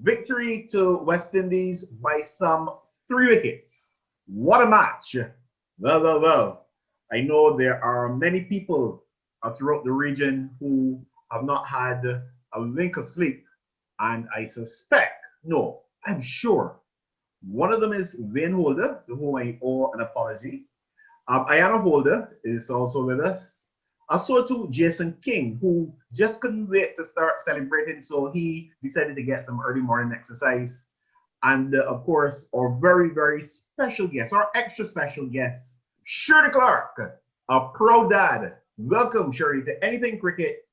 Victory to West Indies by some 3 wickets. What a match. Well. I know there are many people throughout the region who have not had a wink of sleep. And I suspect, no, I'm sure, one of them is Wayne Holder, to whom I owe an apology. Ayana Holder is also with us. Also to Jason King, who just couldn't wait to start celebrating, so he decided to get some early morning exercise. And of course, our very special guest, our extra special guest, Shirley Clarke, a pro dad. Welcome, Shirley, to Anything Cricket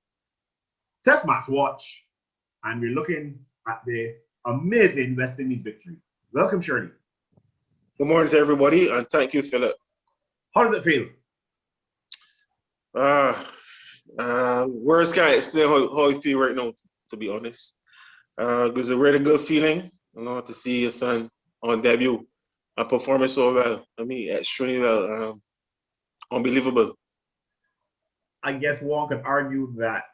Test Match Watch. And we're looking at the amazing West Indies victory. Welcome, Shirley. Good morning to everybody, and thank you, Philip. How does it feel? Words can't explain how I feel right now, to be honest. It was a really good feeling, to see your son on debut and performing so well. I mean, extremely well. Unbelievable. I guess one could argue that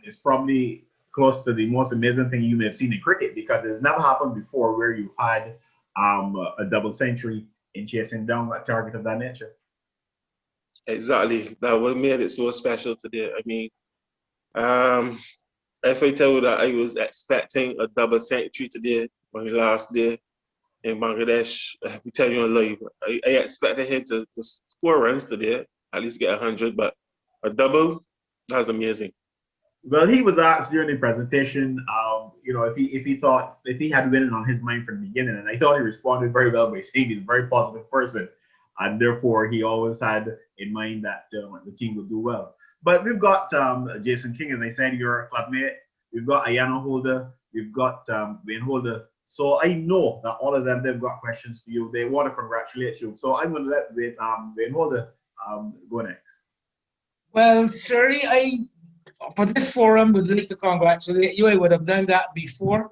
it's probably close to the most amazing thing you may have seen in cricket, because it's never happened before where you had a double century in chasing down a target of that nature. Exactly. That what made it so special today. I mean, if I tell you that I was expecting a double century today on the last day in Bangladesh, I'm telling you live. I expected him to score runs today, at least get 100, but a double, that's amazing. Well, he was asked during the presentation, if he had winning on his mind from the beginning, and I thought he responded very well by saying he's a very positive person, and therefore he always had in mind that the team would do well. But we've got Jason King, as I said, your clubmate. We've got Ayana Holder. We've got Wayne Holder. So I know that all of them, they've got questions for you. They want to congratulate you. So I'm going to let Wayne Holder go next. Well, Shirley, for this forum, would like to congratulate you. I would have done that before.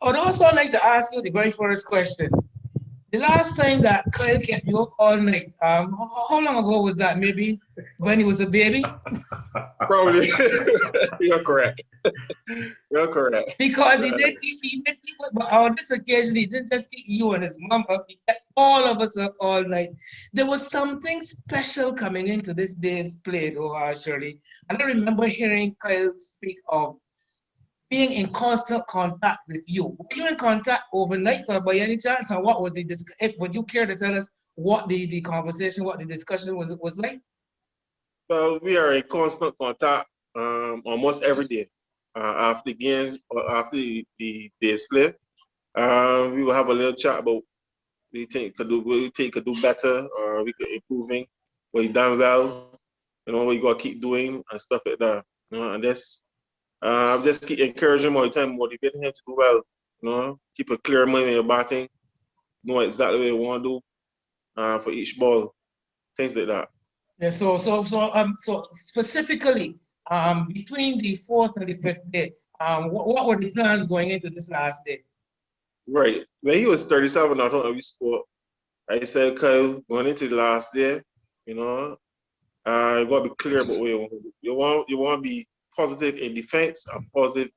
I would also like to ask you the very first question. The last time that Kyle kept you up all night, how long ago was that? Maybe when he was a baby? Probably. You're correct. You're correct. Because he did keep, but on this occasion, he didn't just keep you and his mom up, he kept all of us up all night. There was something special coming into this day's play, though, Shirley. And I remember hearing Kyle speak of being in constant contact with you. Were you in contact overnight or by any chance? And what was would you care to tell us what the conversation, what the discussion was like? Well, we are in constant contact almost every day. After games or after the display, we will have a little chat about what we think could do better, or we could improving, what you done well, what you gotta keep doing and stuff like that. And this just keep encouraging him all the time, motivating him to do well. Keep a clear mind when you're batting, know exactly what you want to do for each ball, things like that. Yeah, so specifically, between the fourth and the fifth day, what were the plans going into this last day? Right. When he was 37, I thought we scored. I said, Kyle, going into the last day, you gotta be clear about what you want to do. You want to be positive in defense and positive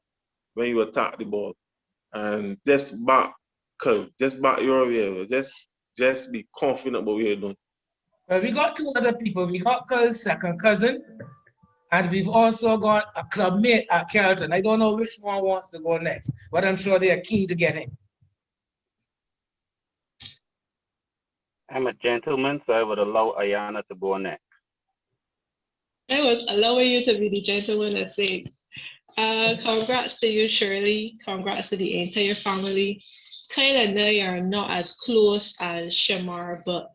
when you attack the ball. And just back, Kyle, just back your way. Just be confident about what you're doing. Well, we got two other people. We got Kyle's second cousin, and we've also got a club mate at Carrollton. I don't know which one wants to go next, but I'm sure they are keen to get in. I'm a gentleman, so I would allow Ayana to go next. I was allowing you to be the gentleman and say, congrats to you, Shirley. Congrats to the entire family. Kind of they are not as close as Shamar, but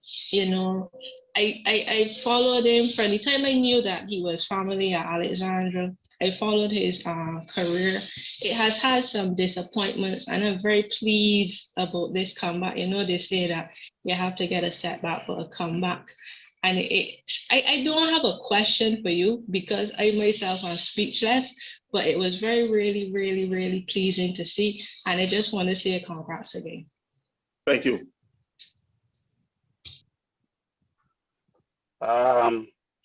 I followed him from the time I knew that he was family at Alexandra. I followed his career. It has had some disappointments, and I'm very pleased about this comeback. They say that you have to get a setback for a comeback. And I don't have a question for you because I myself am speechless, but it was really, really, really pleasing to see. And I just want to say congrats again. Thank you.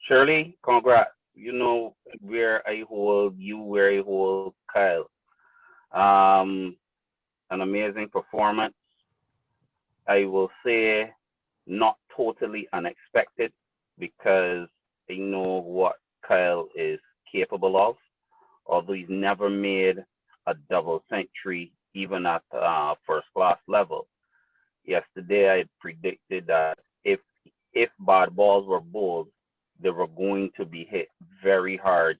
Shirley, congrats. Where I hold you, where I hold Kyle. an amazing performance. I will say not totally unexpected because I know what Kyle is capable of, although he's never made a double century even at first class level. Yesterday I predicted that if bad balls were bowled, they were going to be hit very hard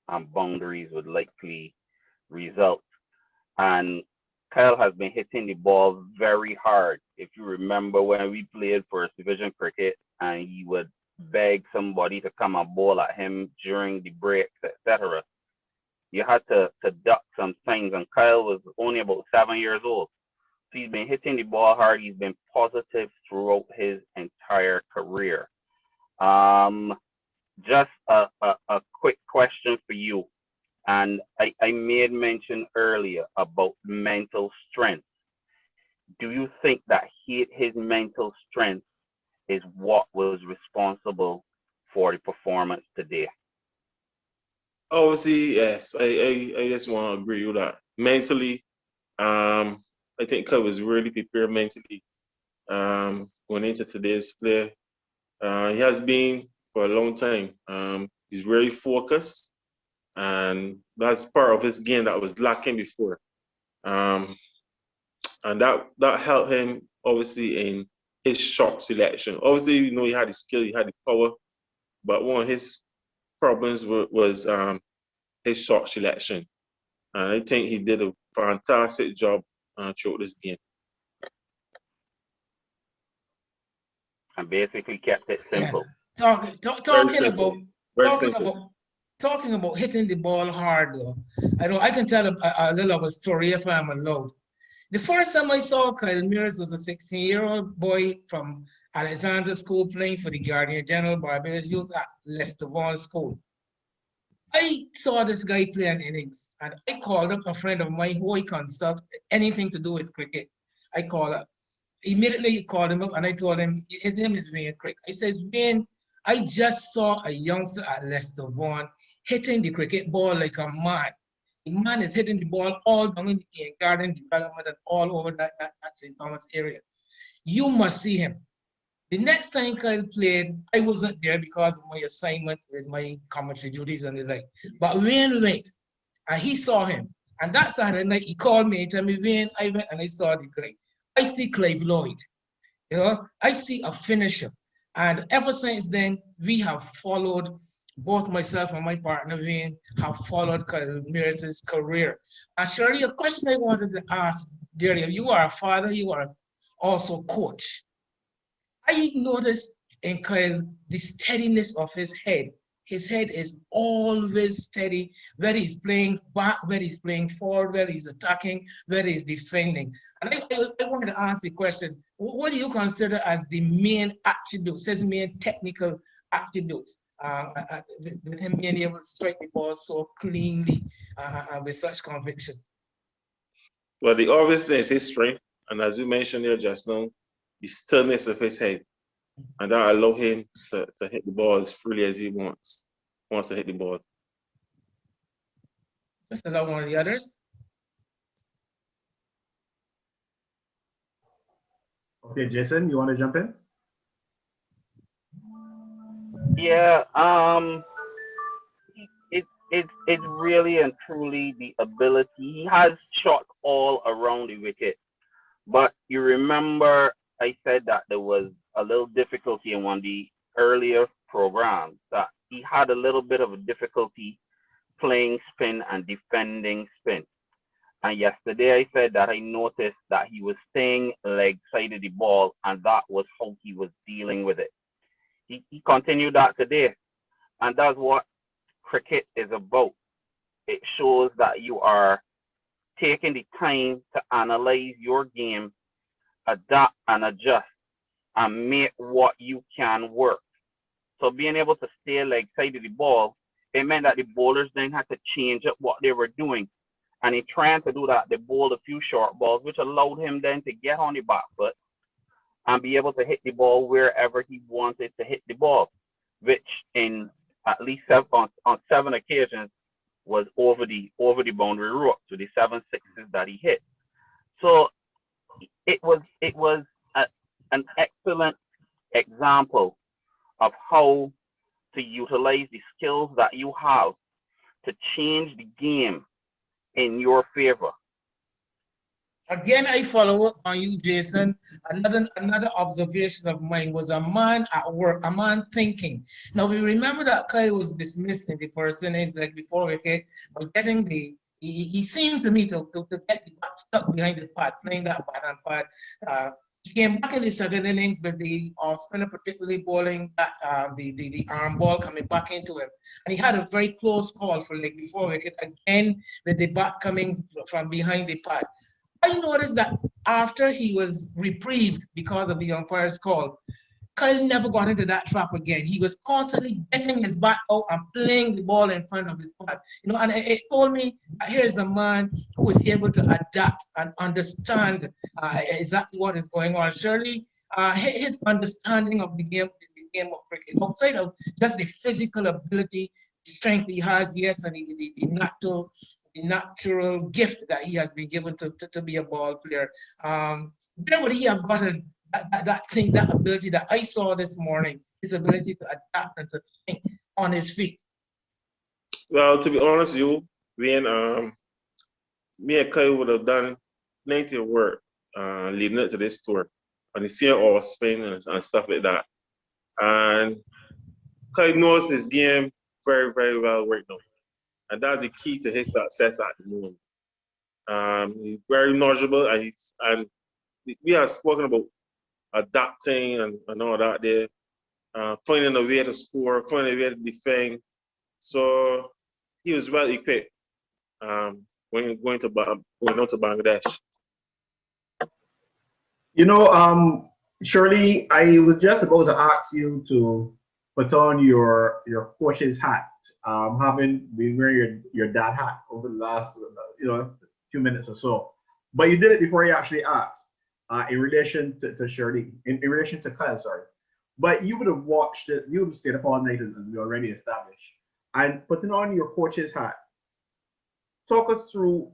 and boundaries would likely result. And Kyle has been hitting the ball very hard. If you remember when we played first division cricket and he would beg somebody to come and bowl at him during the breaks, etc. You had to duck some things, and Kyle was only about 7 years old. So he's been hitting the ball hard. He's been positive throughout his entire career. Um, just a quick question for you. And I made mention earlier about mental strength. Do you think that his mental strength is what was responsible for the performance today? Obviously, yes. I just want to agree with that. Mentally, I think Cub was really prepared mentally going into today's play. He has been for a long time. He's very focused, and that's part of his game that was lacking before. Um, and that helped him obviously in his shot selection. Obviously, you know, he had the skill, he had the power, but one of his problems was his shot selection. And I think he did a fantastic job throughout this game. And basically kept it Yeah. simple. Talking Very about simple. Very talking simple. about talking about hitting the ball hard though. I can tell a little of a story if I'm allowed. The first time I saw Kyle Mears was a 16-year-old boy from Alexandra School playing for the Guardian General Barbados Youth at Leicester Vaughan School. I saw this guy play an innings and I called up a friend of mine who I consult anything to do with cricket. I called up. Immediately called him up and I told him, his name is Wayne Crick. I says, Wayne, I just saw a youngster at Leicester Vaughan hitting the cricket ball like a man. The man is hitting the ball all down in the garden development and all over that St. Thomas area. You must see him. The next time Kyle played, I wasn't there because of my assignment with my commentary duties and the like. But Wayne went and he saw him. And that Saturday night, he called me and told me, Wayne, I went and I saw the guy. I see Clive Lloyd, I see a finisher. And ever since then, we have followed, both myself and my partner, Wayne, have followed Kyle Mears' career. And Shirley, a question I wanted to ask, dearly, you are a father, you are also coach. I noticed in Kyle the steadiness of his head. His head is always steady, whether he's playing back, whether he's playing forward, whether he's attacking, whether he's defending. And I wanted to ask the question, what do you consider as the main attributes, his main technical attributes, with him being able to strike the ball so cleanly with such conviction? Well, the obvious thing is his strength, and as you mentioned here just now, the stillness of his head, and that allow him to hit the ball as freely as he wants to hit the ball. Just as one of the others. Okay, Jason, you want to jump in? Yeah, it's really and truly the ability. He has shot all around the wicket, but you remember I said that there was a little difficulty in one of the earlier programs, that he had a little bit of a difficulty playing spin and defending spin. And yesterday I said that I noticed that he was staying leg side of the ball, and that was how he was dealing with it. He continued that today, and that's what cricket is about. It shows that you are taking the time to analyze your game, adapt and adjust, and make what you can work. So being able to stay leg side of the ball, it meant that the bowlers then had to change up what they were doing. And in trying to do that, they bowled a few short balls, which allowed him then to get on the back foot and be able to hit the ball wherever he wanted to hit the ball, which in at least on 7 occasions was over the boundary ropes with the 7 sixes that he hit. So it was an excellent example of how to utilize the skills that you have to change the game in your favor. Again, I follow up on you, Jason. Another observation of mine was a man at work, a man thinking. Now we remember that Kyle was dismissed in the first innings, like before wicket, but getting he seemed to me to get the bat stuck behind the pad, playing that bat and pad. He came back in the second innings with the off spinner, particularly bowling that the arm ball coming back into him, and he had a very close call for like before wicket again with the bat coming from behind the pad. I noticed that after he was reprieved because of the umpire's call, Kyle never got into that trap again. He was constantly getting his bat out and playing the ball in front of his bat. And it told me that here's a man who was able to adapt and understand exactly what is going on. Surely his understanding of the game of cricket, outside of just the physical ability, the strength he has, yes, and the natural gift that he has been given to be a ball player. Where would he have gotten that thing, that ability that I saw this morning, his ability to adapt and to think on his feet? Well, to be honest with you, when me and Kyle would have done plenty of work leading up to this tour, and the same off spin and stuff like that. And Kyle knows his game very, very well right now. And that's the key to his success at the moment. He's very knowledgeable, and we have spoken about adapting and all that there, finding a way to score, finding a way to defend. So he was well equipped when going out to Bangladesh. Shirley, I was just about to ask you to put on your coach's hat, having been wearing your dad hat over the last few minutes or so. But you did it before you actually asked in relation to Shirley, in relation to Kyle, sorry. But you would have watched it, you would have stayed up all night as we already established. And putting on your coach's hat, talk us through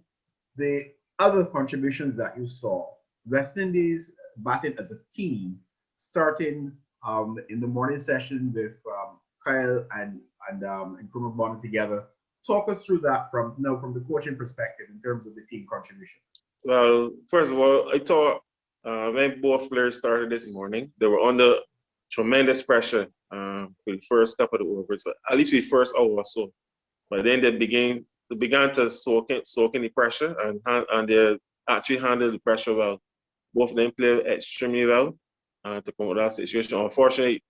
the other contributions that you saw. West Indies batted as a team, starting in the morning session with Kyle and Nkrumah Bonner together. Talk us through that from the coaching perspective in terms of the team contribution. Well, first of all, I thought when both players started this morning, they were under tremendous pressure for the first couple of overs, at least the first hour or so. But then they began to soak in the pressure and they actually handled the pressure well. Both of them played extremely well to come out of that situation. Unfortunately,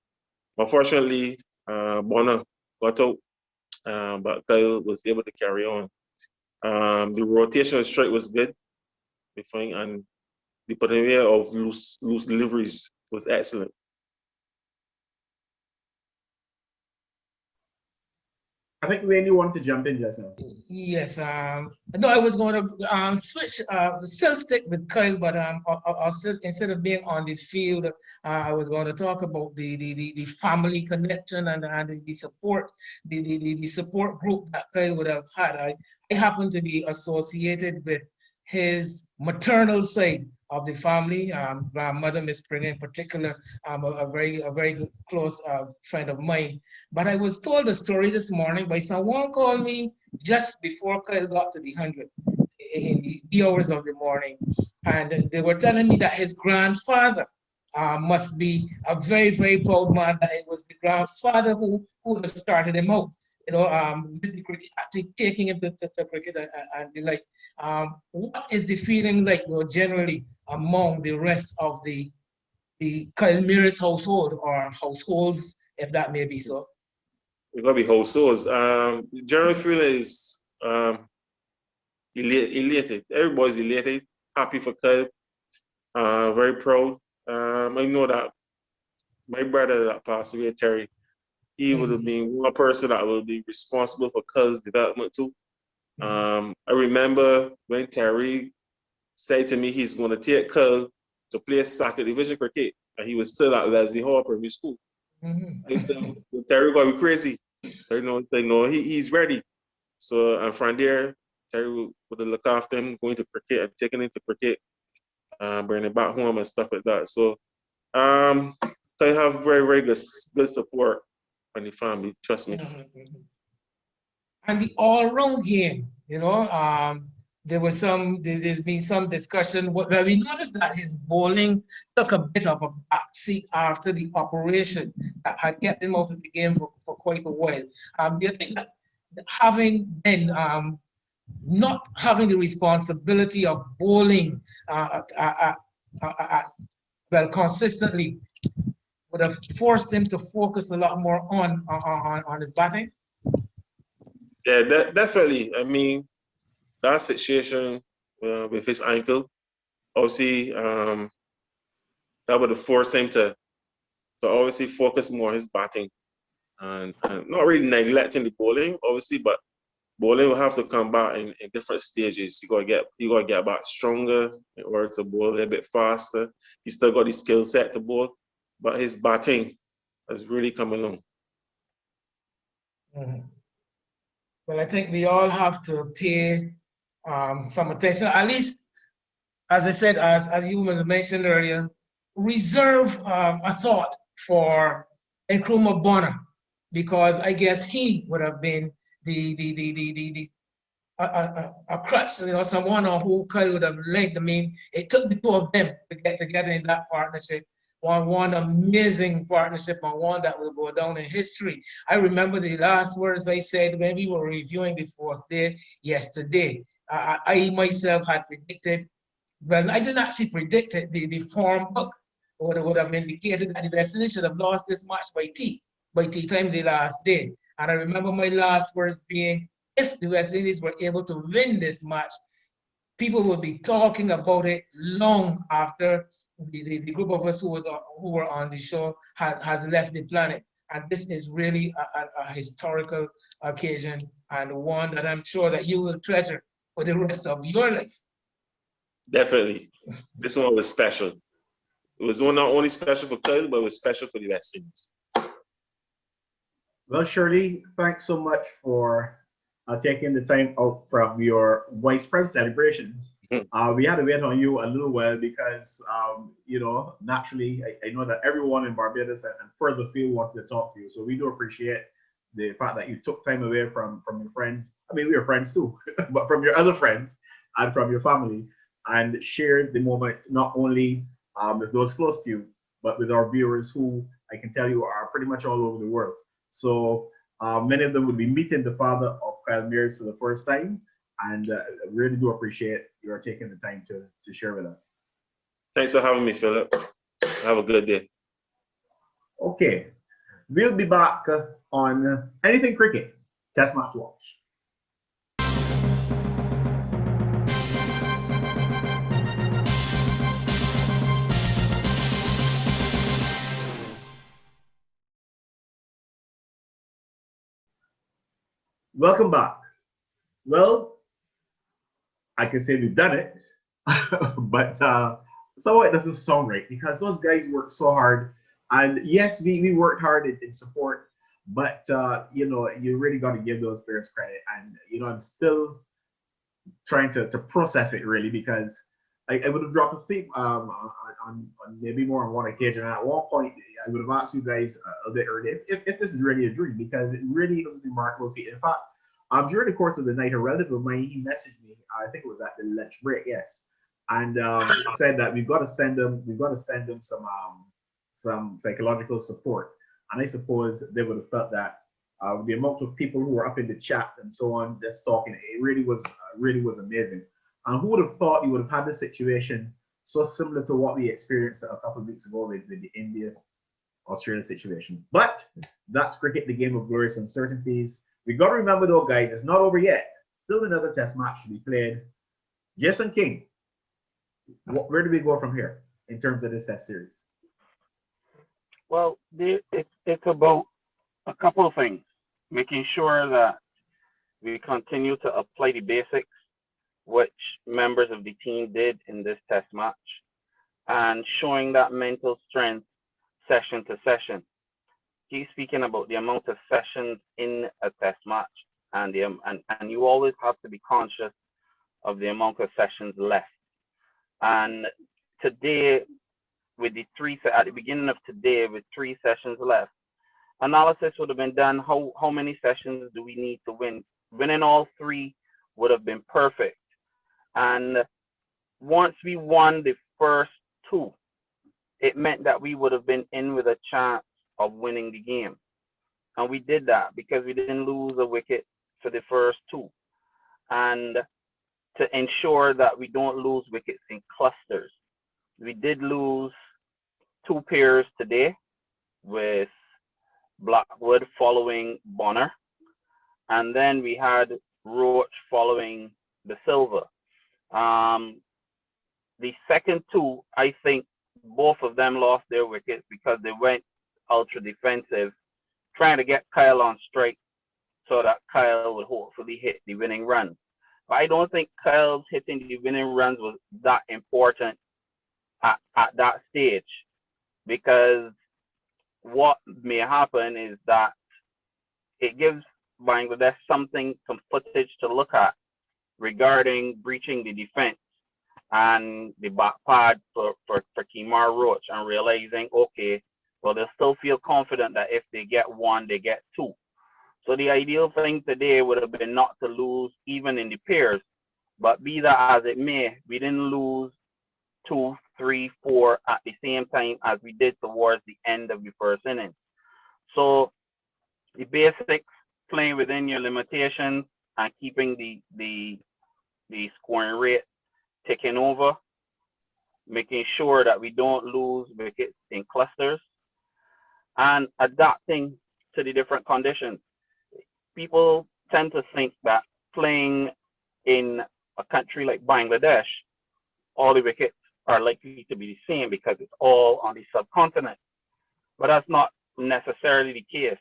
Bonner got out, but Kyle was able to carry on. The rotational strike was good, and the putting away of loose deliveries was excellent. I think Wayne, you wanted to jump in just now. Yes. No, I was going to switch, still stick with Kyle, but I'll still, instead of being on the field, I was going to talk about the family connection and the support, the support group that Kyle would have had. I happen to be associated with his maternal side of the family, grandmother, Miss Springer in particular, a very good, close friend of mine. But I was told a story this morning by someone called me just before Kyle got to the 100 in the hours of the morning. And they were telling me that his grandfather must be a very, very proud man, that it was the grandfather who would have started him out. With the cricket, actually taking him to cricket and the like. What is the feeling like, though, generally among the rest of the Kyle Mears household or households, if that may be so? It's gonna be households. The general feeling is elated. Everybody's elated, happy for Kyle, very proud. I know that my brother that passed away, Terry, he would have been one person that would be responsible for Kyle's development too. I remember when Terry said to me he's going to take Kyle to play second division cricket, and he was still at Leslie Hall Primary School. I said, Terry gonna be crazy. Terry, no, he's ready. So and from there, Terry would look after him, going to cricket and taking him to cricket. bring it back home and stuff like that. So I have very, very good support from the family, trust me. And the all-round game, there's been some discussion where we noticed that his bowling took a bit of a backseat after the operation that had kept him out of the game for quite a while. Do you think that having been not having the responsibility of bowling consistently would have forced him to focus a lot more on his batting? Yeah, definitely. I mean, that situation with his ankle, obviously, that would have forced him to obviously focus more on his batting and not really neglecting the bowling, obviously, but bowling will have to come back in different stages. You gotta get back stronger in order to bowl a little bit faster. He still got the skill set to bowl, but his batting has really come along. Well, I think we all have to pay some attention. At least, as I said, as you mentioned earlier, reserve a thought for Nkrumah Bonner, because I guess he would have been a crutch, someone on who Kyle would have linked. I mean, it took the two of them to get together in that partnership. One amazing partnership, and one that will go down in history. I remember the last words I said when we were reviewing the fourth day yesterday. I myself had predicted, well, I didn't actually predict it. The form book would have indicated that the West Indies should have lost this match by tea time the last day. And I remember my last words being, if the West Indies were able to win this match, people would be talking about it long after the group of us who were on the show has left the planet. And this is really a historical occasion, and one that I'm sure that you will treasure for the rest of your life. Definitely. This one was special. It was not only special for Kyle, but it was special for the West Indies. Well, Shirley, thanks so much for taking the time out from your widespread celebrations. We had to wait on you a little while because, naturally, I know that everyone in Barbados and further field wanted to talk to you. So we do appreciate the fact that you took time away from your friends. I mean, we are friends too, but from your other friends and from your family, and shared the moment not only with those close to you, but with our viewers who I can tell you are pretty much all over the world. So many of them will be meeting the father of Kyle Mears for the first time, and really do appreciate your taking the time to share with us. Thanks for having me, Philip. Have a good day. Okay, we'll be back on Anything Cricket, Test Match Watch. Welcome back. Well, I can say we've done it, but somehow it doesn't sound right because those guys worked so hard. And yes, we worked hard in support, but you really got to give those players credit. And I'm still trying to process it really, because I would have dropped a sleep on maybe more on one occasion. And at one point, I would have asked you guys a bit earlier if this is really a dream, because it really was a remarkable feat. In fact, during the course of the night, a relative of mine, he messaged me. I think it was at the lunch break, yes, and said that we've got to send them some psychological support. And I suppose they would have felt that the amount of people who were up in the chat and so on, just talking, it really was amazing. And who would have thought you would have had this situation so similar to what we experienced a couple of weeks ago with the India-Australia situation? But that's cricket, the game of glorious uncertainties. We got to remember though, guys, it's not over yet. Still another test match to be played. Jason King, where do we go from here in terms of this test series? Well, it's about a couple of things. Making sure that we continue to apply the basics, which members of the team did in this test match, and showing that mental strength session to session. He's speaking about the amount of sessions in a test match, and you always have to be conscious of the amount of sessions left. And today, with the at the beginning of today, with 3 sessions left, analysis would have been done. How many sessions do we need to win? Winning all 3 would have been perfect. And once we won the first 2, it meant that we would have been in with a chance of winning the game. And we did that because we didn't lose a wicket for the first 2. And to ensure that we don't lose wickets in clusters, we did lose 2 pairs today, with Blackwood following Bonner. And then we had Roach following the Silver. The second 2, I think both of them lost their wickets because they went ultra defensive, trying to get Kyle on strike so that Kyle would hopefully hit the winning run. But I don't think Kyle's hitting the winning runs was that important at that stage, because what may happen is that it gives Bangladesh some footage to look at regarding breaching the defense and the back pad for Kemar Roach, and realizing, okay, well, they'll still feel confident that if they get 1, they get 2. So the ideal thing today would have been not to lose even in the pairs, but be that as it may, we didn't lose 2, 3, 4 at the same time as we did towards the end of the first inning. So the basics, playing within your limitations and keeping the scoring rate ticking over, making sure that we don't lose wickets in clusters, and adapting to the different conditions. People tend to think that playing in a country like Bangladesh, all the wickets are likely to be the same because it's all on the subcontinent. But that's not necessarily the case.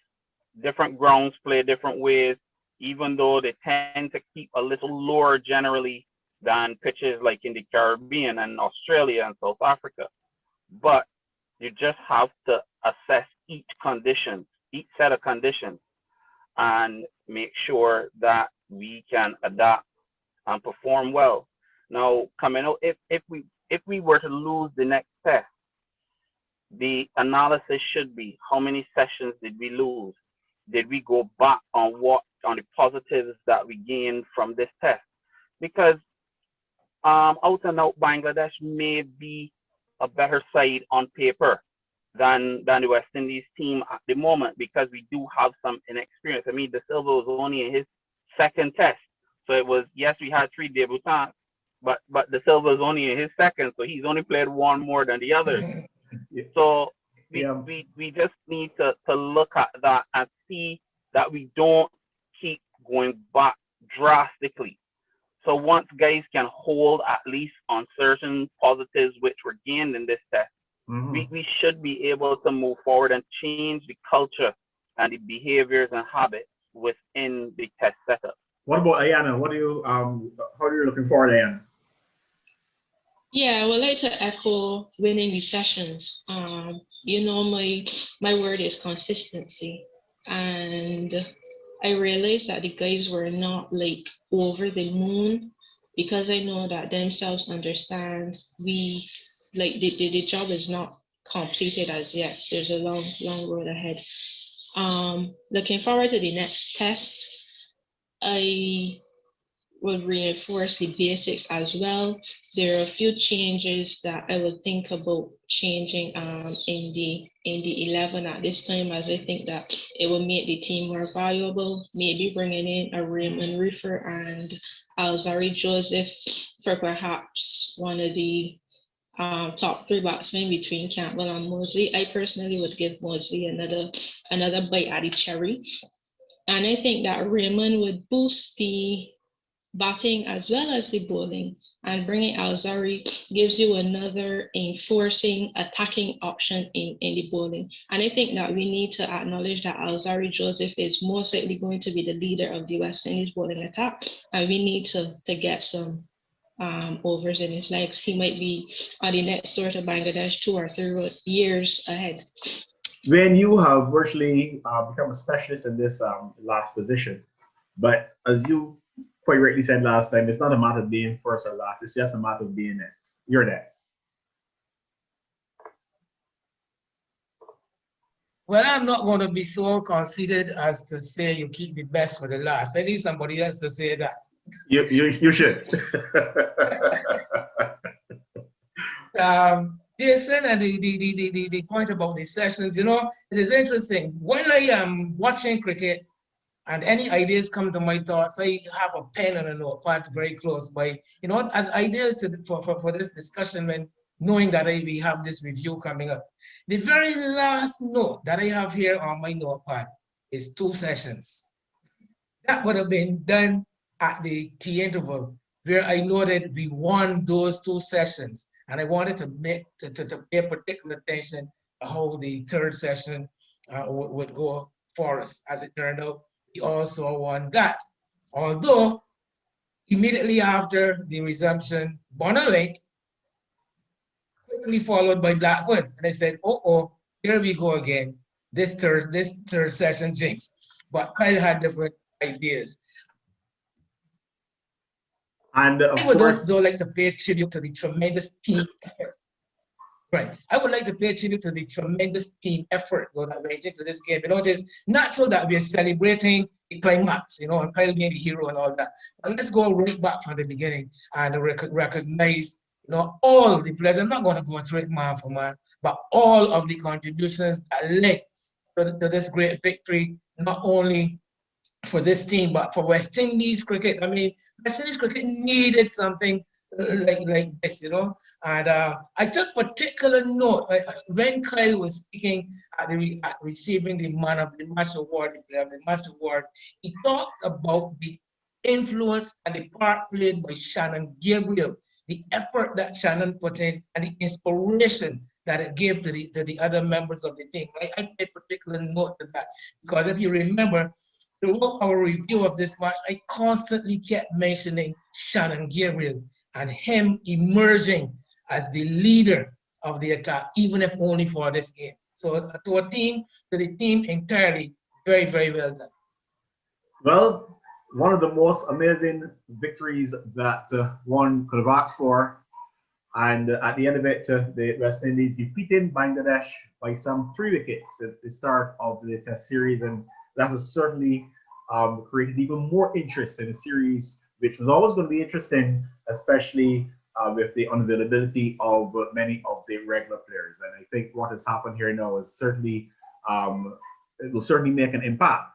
Different grounds play different ways, even though they tend to keep a little lower generally than pitches like in the Caribbean and Australia and South Africa. But you just have to assess each condition, each set of conditions, and make sure that we can adapt and perform well. Now, coming out, if we were to lose the next test, the analysis should be, how many sessions did we lose? Did we go back on the positives that we gained from this test? Because out and out, Bangladesh may be a better side on paper than the West Indies team at the moment, because we do have some inexperience. I mean, De Silva was only in his 2nd test. So it was, yes, we had 3 debutants, but De Silva is only in his 2nd, so he's only played 1 more than the others. So we just need to look at that and see that we don't keep going back drastically. So once guys can hold at least on certain positives which were gained in this test, we should be able to move forward and change the culture and the behaviors and habits within the test setup. What about Ayana? What do you how are you looking forward, Ayana? Yeah, I would like to echo winning the sessions. You know, my word is consistency. And I realized that the guys were not like over the moon, because I know that themselves understand we like the job is not completed as yet. There's a long road ahead. Looking forward to the next test. I will reinforce the basics as well. There are a few changes that I would think about changing in the 11 at this time, as I think that it will make the team more valuable. Maybe bringing in a Raymond Reefer and Alzari Joseph for perhaps one of the top 3 batsmen between Campbell and Mosley. I personally would give Mosley another bite at the cherry. And I think that Raymond would boost the batting as well as the bowling, and bringing Alzari gives you another enforcing attacking option in the bowling. And I think that we need to acknowledge that Alzari Joseph is most likely going to be the leader of the West Indies bowling attack, and we need to get some overs in his legs. He might be on the next tour to Bangladesh 2 or 3 years ahead. When you have virtually become a specialist in this last position, but as you quite rightly said last time, it's not a matter of being first or last, it's just a matter of being next. You're next. Well, I'm not going to be so conceited as to say you keep the best for the last. I need somebody else to say that. You should. Jason, and the point about the sessions, you know, it is interesting. When I am watching cricket and any ideas come to my thoughts, I have a pen and a notepad very close by, you know, as ideas for this discussion, when knowing that we have this review coming up. The very last note that I have here on my notepad is 2 sessions. That would have been done at the tea interval, where I noted we won those 2 sessions. And I wanted to pay particular attention to how the 3rd session would go for us. As it turned out, we also won that. Although, immediately after the resumption, Bonavent, quickly followed by Blackwood. And I said, oh, here we go again. This third session jinx. But Kyle had different ideas. And of I would course, though like to pay tribute to the tremendous team effort. Right. I would like to pay tribute to the tremendous team effort though that went into this game. You know, it is natural that we are celebrating the climax, you know, and Kyle being the hero and all that. But let's go right back from the beginning and recognize, you know, all the players. I'm not going to go through it man for man, but all of the contributions that led to this great victory, not only for this team, but for West Indies cricket. I mean, West Indies cricket needed something like this, you know. And I took particular note when Kyle was speaking at receiving the Man of the Match award, the Player of the Match award. He talked about the influence and the part played by Shannon Gabriel, the effort that Shannon put in, and the inspiration that it gave to the other members of the team. I paid particular note to that because if you remember, throughout our review of this match, I constantly kept mentioning Shannon Gabriel and him emerging as the leader of the attack, even if only for this game. So to the team entirely, very, very well done. well, one of the most amazing victories that one could have asked for. And at the end of it, the West Indies defeated Bangladesh by some 3 wickets at the start of the Test series. And that has certainly created even more interest in the series, which was always going to be interesting, especially with the unavailability of many of the regular players. And I think what has happened here now is certainly, it will certainly make an impact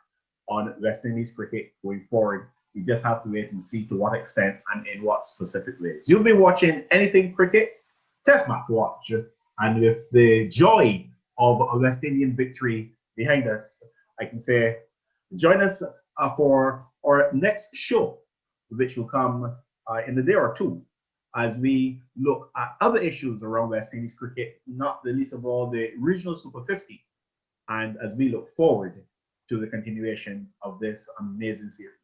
on West Indies cricket going forward. We just have to wait and see to what extent and in what specific ways. You'll be watching Anything Cricket Test Match Watch, and with the joy of a West Indian victory behind us, I can say join us for our next show, which will come in a day or two, as we look at other issues around West Indies cricket, not the least of all the regional Super 50, and as we look forward to the continuation of this amazing series.